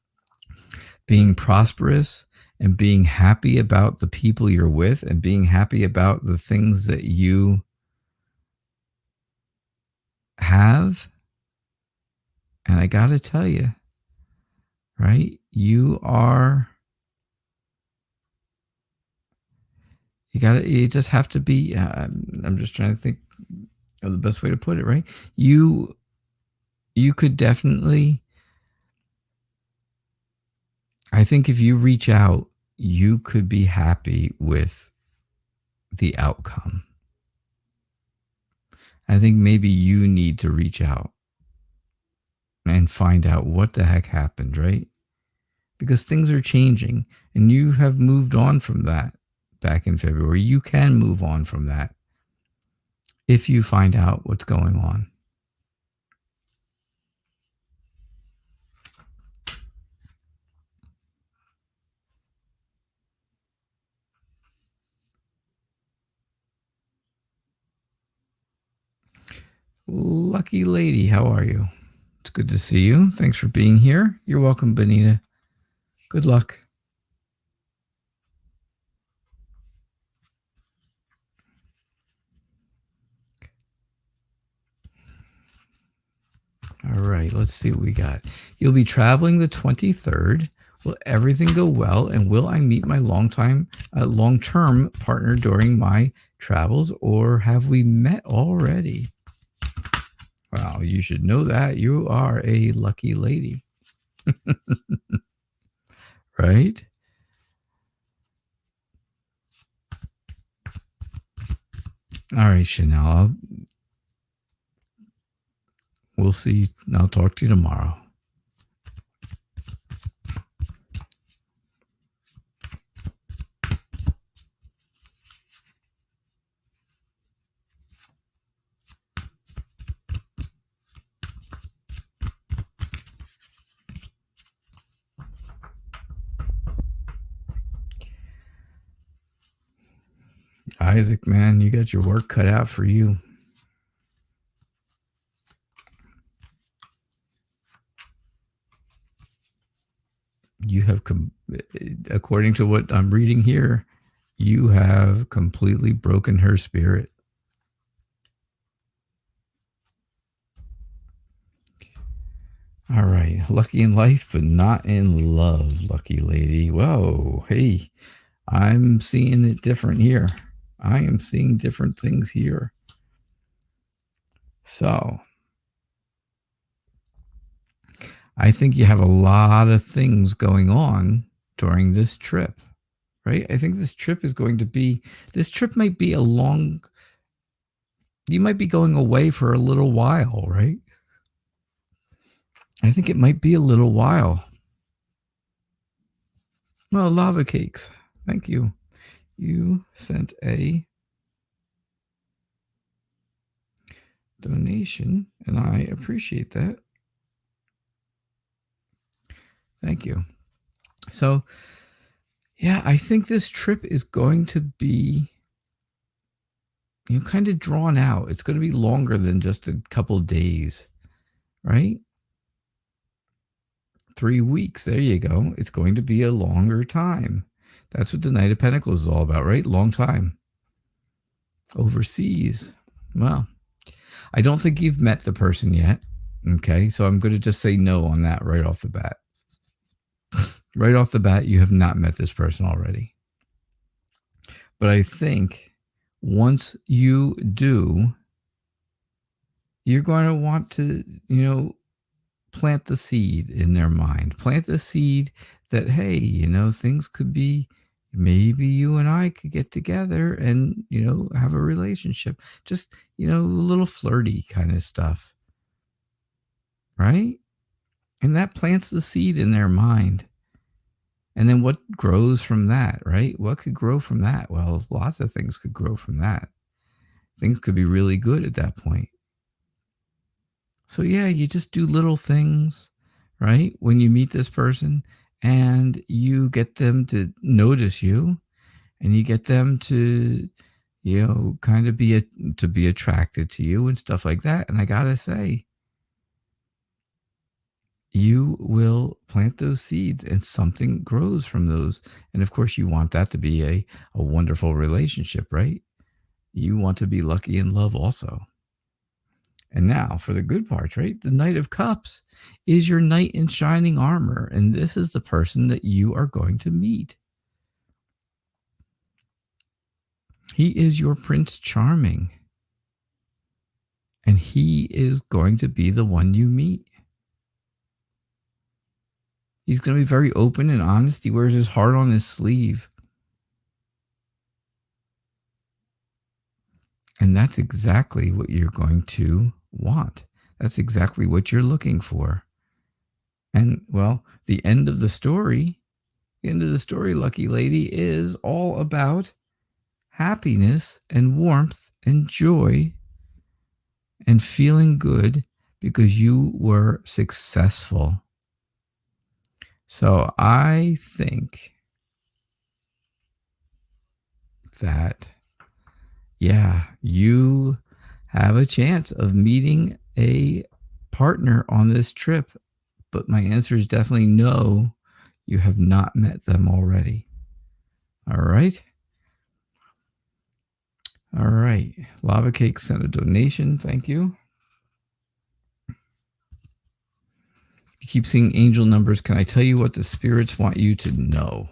being prosperous and being happy about the people you're with and being happy about the things that you have. And I got to tell you, right? You just have to be, I'm just trying to think of the best way to put it, right? You could definitely, I think if you reach out, you could be happy with the outcome. I think maybe you need to reach out and find out what the heck happened, right? Because things are changing and you have moved on from that back in February. You can move on from that if you find out what's going on. Lucky lady, how are you? It's good to see you. Thanks for being here. You're welcome, Benita. Good luck. All right, let's see what we got. You'll be traveling the 23rd. Will everything go well? And will I meet my long-term partner during my travels, or have we met already? Wow, you should know that. You are a lucky lady. Right? All right, Chanel. We'll see. I'll talk to you tomorrow. Isaac, man, you got your work cut out for you. You have, according to what I'm reading here, you have completely broken her spirit. All right. Lucky in life, but not in love, lucky lady. Whoa. Hey, I'm seeing it different here. I am seeing different things here. So I think you have a lot of things going on during this trip, right? I think this trip might be you might be going away for a little while, right? I think it might be a little while. Well, lava cakes. Thank you. You sent a donation, and I appreciate that. Thank you. So, yeah, I think this trip is going to be, kind of drawn out. It's going to be longer than just a couple days, right? 3 weeks. There you go. It's going to be a longer time. That's what the Knight of Pentacles is all about, right? Long time. Overseas. Well, I don't think you've met the person yet. Okay, so I'm going to just say no on that right off the bat. Right off the bat, you have not met this person already. But I think once you do, you're going to want to, plant the seed in their mind. Plant the seed that, hey, things could be, maybe you and I could get together and, have a relationship. Just, a little flirty kind of stuff. Right? And that plants the seed in their mind. And then what grows from that, right? What could grow from that? Well, lots of things could grow from that. Things could be really good at that point. So yeah, you just do little things, right? When you meet this person and you get them to notice you and you get them to, kind of be attracted to you and stuff like that. And I got to say, you will plant those seeds and something grows from those. And of course, you want that to be a wonderful relationship, right? You want to be lucky in love also. And now for the good parts, right? The Knight of Cups is your knight in shining armor. And this is the person that you are going to meet. He is your Prince Charming. And he is going to be the one you meet. He's going to be very open and honest. He wears his heart on his sleeve. And that's exactly what you're going to want. That's exactly what you're looking for. And, well, the end of the story, lucky lady, is all about happiness and warmth and joy and feeling good because you were successful. So I think that, yeah, you have a chance of meeting a partner on this trip. But my answer is definitely no, you have not met them already. All right. All right. Lava Cake sent a donation. Thank you. You keep seeing angel numbers. Can I tell you what the spirits want you to know?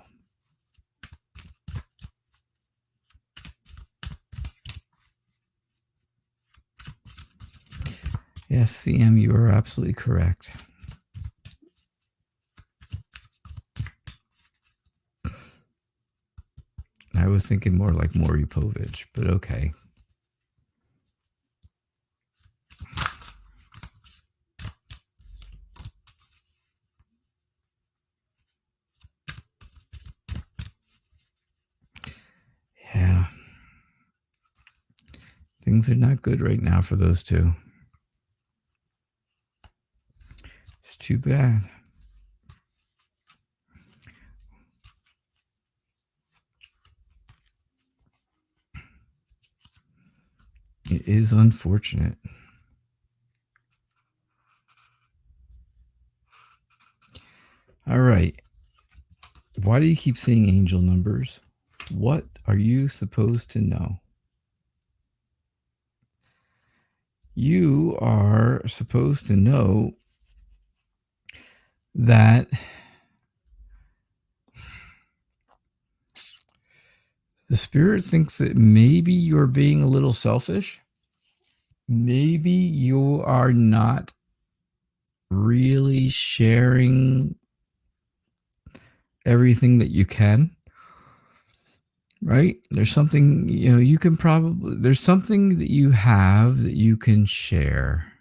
Yes, CM, you are absolutely correct. I was thinking more like Maury Povich, but okay. Yeah. Things are not good right now for those two. It's too bad. It is unfortunate. All right. Why do you keep seeing angel numbers? What are you supposed to know? You are supposed to know that the spirit thinks that maybe you're being a little selfish. Maybe you are not really sharing everything that you can. Right? There's something, you can probably, there's something that you have that you can share.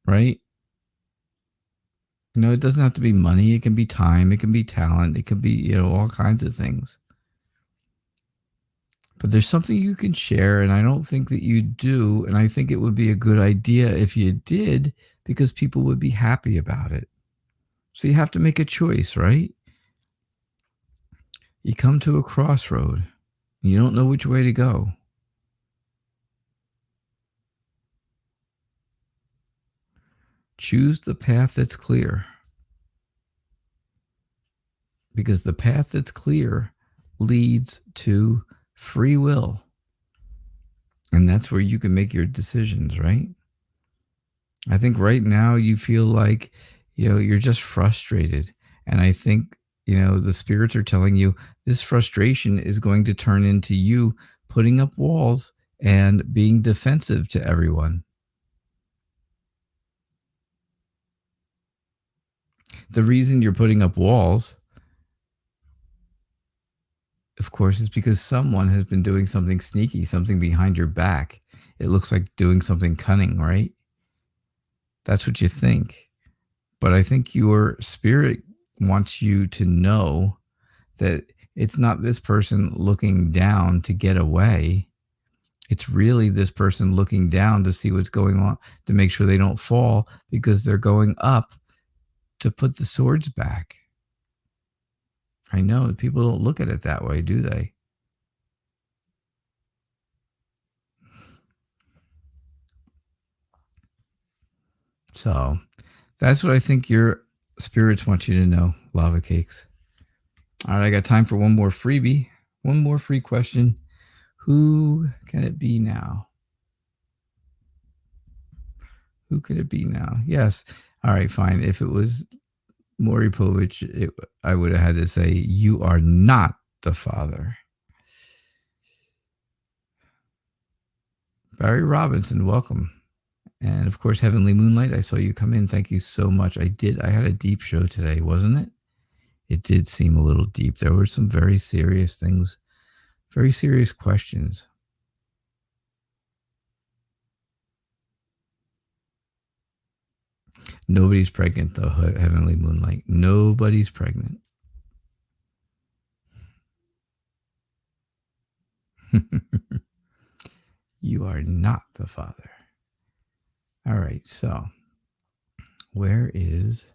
Right? It doesn't have to be money. It can be time. It can be talent. It can be, all kinds of things. But there's something you can share, and I don't think that you do. And I think it would be a good idea if you did, because people would be happy about it. So you have to make a choice, right? You come to a crossroad. You don't know which way to go. Choose the path that's clear. Because the path that's clear leads to free will. And that's where you can make your decisions, right? I think right now you feel like, you're just frustrated. And I think, the spirits are telling you this frustration is going to turn into you putting up walls and being defensive to everyone. The reason you're putting up walls, of course, is because someone has been doing something sneaky, something behind your back. It looks like doing something cunning, right? That's what you think. But I think your spirit wants you to know that it's not this person looking down to get away. It's really this person looking down to see what's going on, to make sure they don't fall, because they're going up to put the swords back. I know people don't look at it that way, do they? So that's what I think your spirits want you to know, lava cakes. All right, I got time for one more freebie, one more free question. Who can it be now? Who could it be now? Yes. All right, fine. If it was Maury Povich, I would have had to say, you are not the father. Barry Robinson, welcome. And of course, Heavenly Moonlight, I saw you come in. Thank you so much. I had a deep show today, wasn't it? It did seem a little deep. There were some very serious things, very serious questions. Nobody's pregnant, though, Heavenly Moonlight. Nobody's pregnant. You are not the father. All right, so where is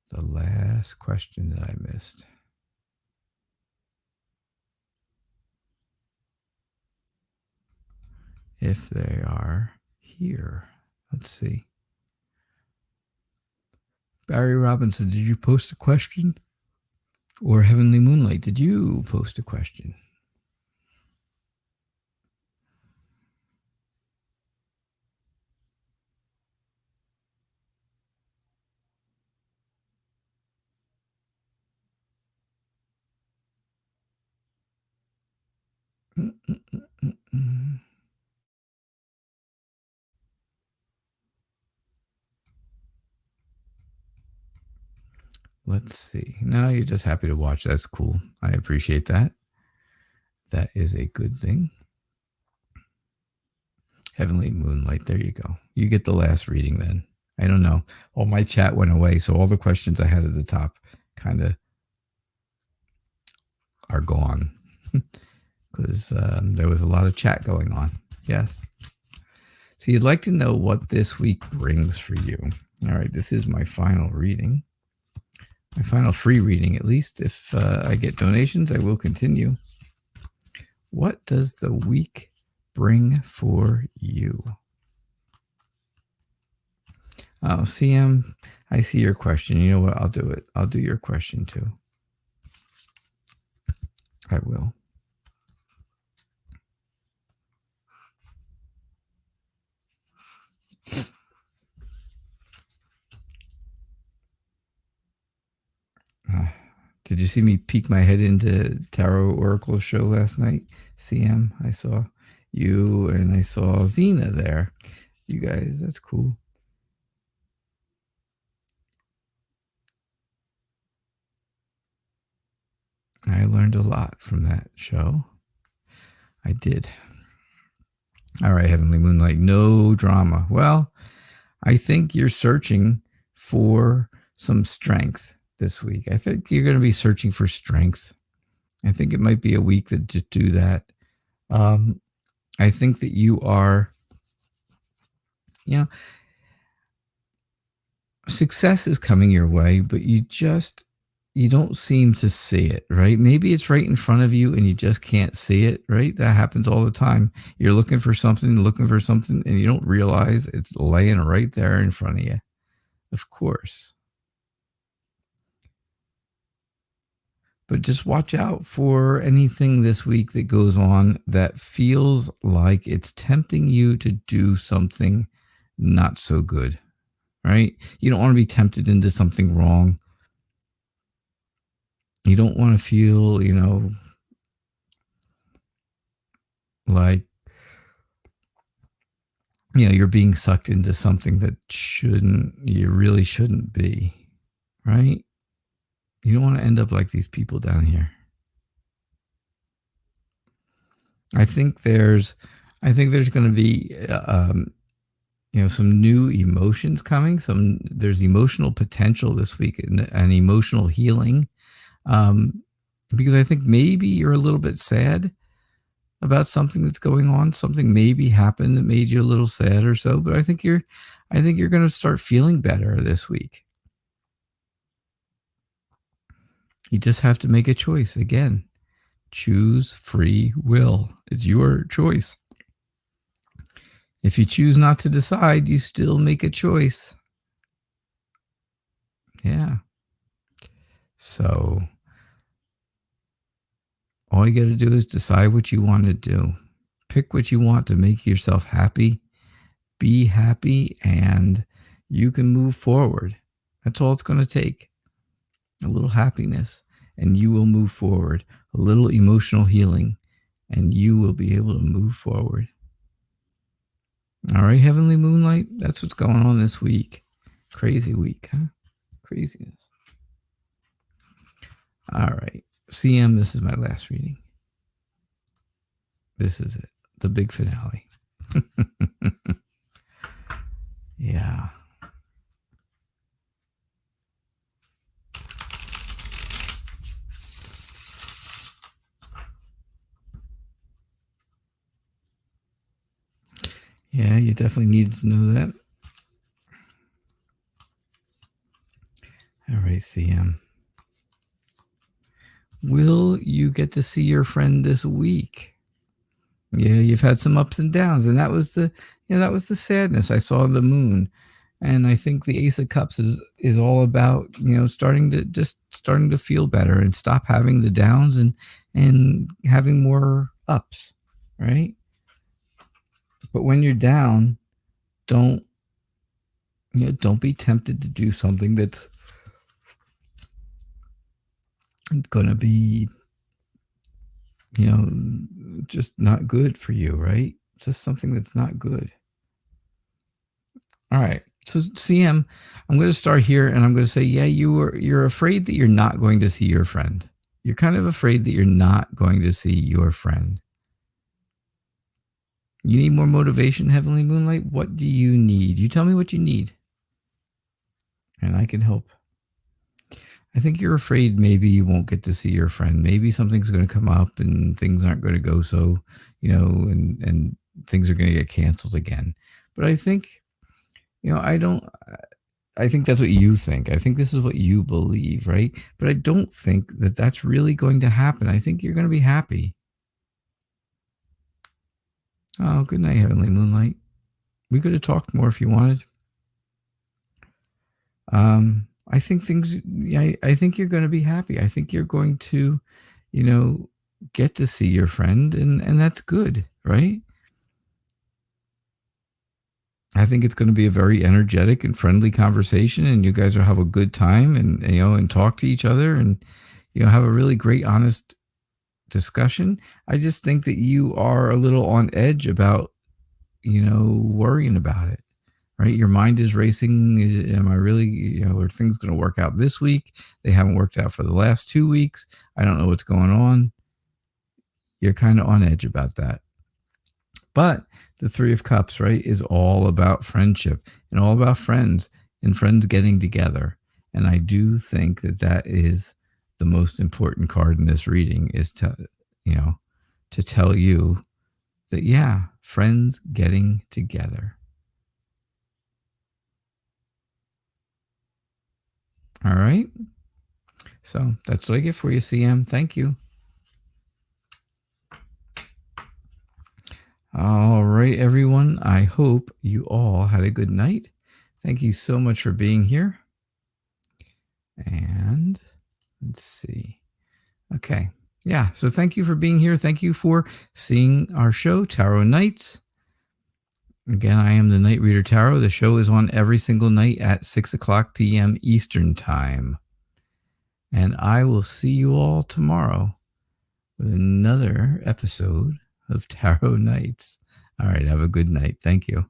the last question that I missed? If they are here, let's see. Barry Robinson, did you post a question? Or Heavenly Moonlight, did you post a question? Let's see. No, you're just happy to watch. That's cool. I appreciate that. That is a good thing. Heavenly Moonlight, there you go. You get the last reading then. I don't know. All my chat went away, so all the questions I had at the top kind of are gone because there was a lot of chat going on. Yes. So you'd like to know what this week brings for you. All right, this is my final reading. My final free reading, at least. If I get donations, I will continue. What does the week bring for you? Oh, CM, I see your question. You know what? I'll do it. I'll do your question too. I will. Did you see me peek my head into Tarot Oracle show last night? CM, I saw you and I saw Xena there. You guys, that's cool. I learned a lot from that show. I did. All right, Heavenly Moonlight, no drama. Well, I think you're searching for some strength this week. I think you're going to be searching for strength. I think it might be a week to do that. I think that you are, success is coming your way, but you don't seem to see it, right? Maybe it's right in front of you and you just can't see it, right? That happens all the time. You're looking for something, and you don't realize it's laying right there in front of you. Of course. But just watch out for anything this week that goes on that feels like it's tempting you to do something not so good, right? You don't want to be tempted into something wrong. You don't want to feel, like, you're being sucked into something that you really shouldn't be, right? You don't want to end up like these people down here. I think there's going to be, some new emotions coming. There's emotional potential this week and emotional healing. Because I think maybe you're a little bit sad about something that's going on. Something maybe happened that made you a little sad or so. But I think you're going to start feeling better this week. You just have to make a choice. Again, choose free will. It's your choice. If you choose not to decide, you still make a choice. Yeah. So all you got to do is decide what you want to do. Pick what you want to make yourself happy. Be happy, and you can move forward. That's all it's going to take. A little happiness, and you will move forward. A little emotional healing, and you will be able to move forward. All right, Heavenly Moonlight, that's what's going on this week. Crazy week, huh? Craziness. All right, CM, this is my last reading. This is it, the big finale. Yeah. Yeah, you definitely need to know that. All right, CM. Will you get to see your friend this week? Yeah, you've had some ups and downs, and that was the sadness. I saw the moon, and I think the Ace of Cups is all about starting to feel better and stop having the downs and having more ups, right? But when you're down, don't be tempted to do something that's going to be just not good for you, right? Just something that's not good. All right. So CM, I'm going to start here, and I'm going to say, yeah, you're afraid that you're not going to see your friend. You're kind of afraid that you're not going to see your friend. You need more motivation, Heavenly Moonlight. What do you need? You tell me what you need, and I can help. I think you're afraid maybe you won't get to see your friend. Maybe something's going to come up and things aren't going to go so, and things are going to get canceled again. But I think, I think that's what you think. I think this is what you believe, right? But I don't think that that's really going to happen. I think you're going to be happy. Oh, good night, Heavenly Moonlight. We could have talked more if you wanted. I think I think you're going to be happy. I think you're going to, get to see your friend, and that's good, right? I think it's going to be a very energetic and friendly conversation, and you guys will have a good time and talk to each other and, have a really great, honest discussion. I just think that you are a little on edge about, worrying about it, right? Your mind is racing. Am I really, are things going to work out this week? They haven't worked out for the last 2 weeks. I don't know what's going on. You're kind of on edge about that. But the Three of Cups, right, is all about friendship and all about friends and friends getting together. And I do think that is the most important card in this reading, is to tell you that, yeah, friends getting together. All right. So that's what I get for you, CM. Thank you. All right, everyone. I hope you all had a good night. Thank you so much for being here. And let's see. Okay. Yeah. So thank you for being here. Thank you for seeing our show, Tarot Nights. Again, I am the Night Reader Tarot. The show is on every single night at 6:00 p.m. Eastern Time. And I will see you all tomorrow with another episode of Tarot Nights. All right. Have a good night. Thank you.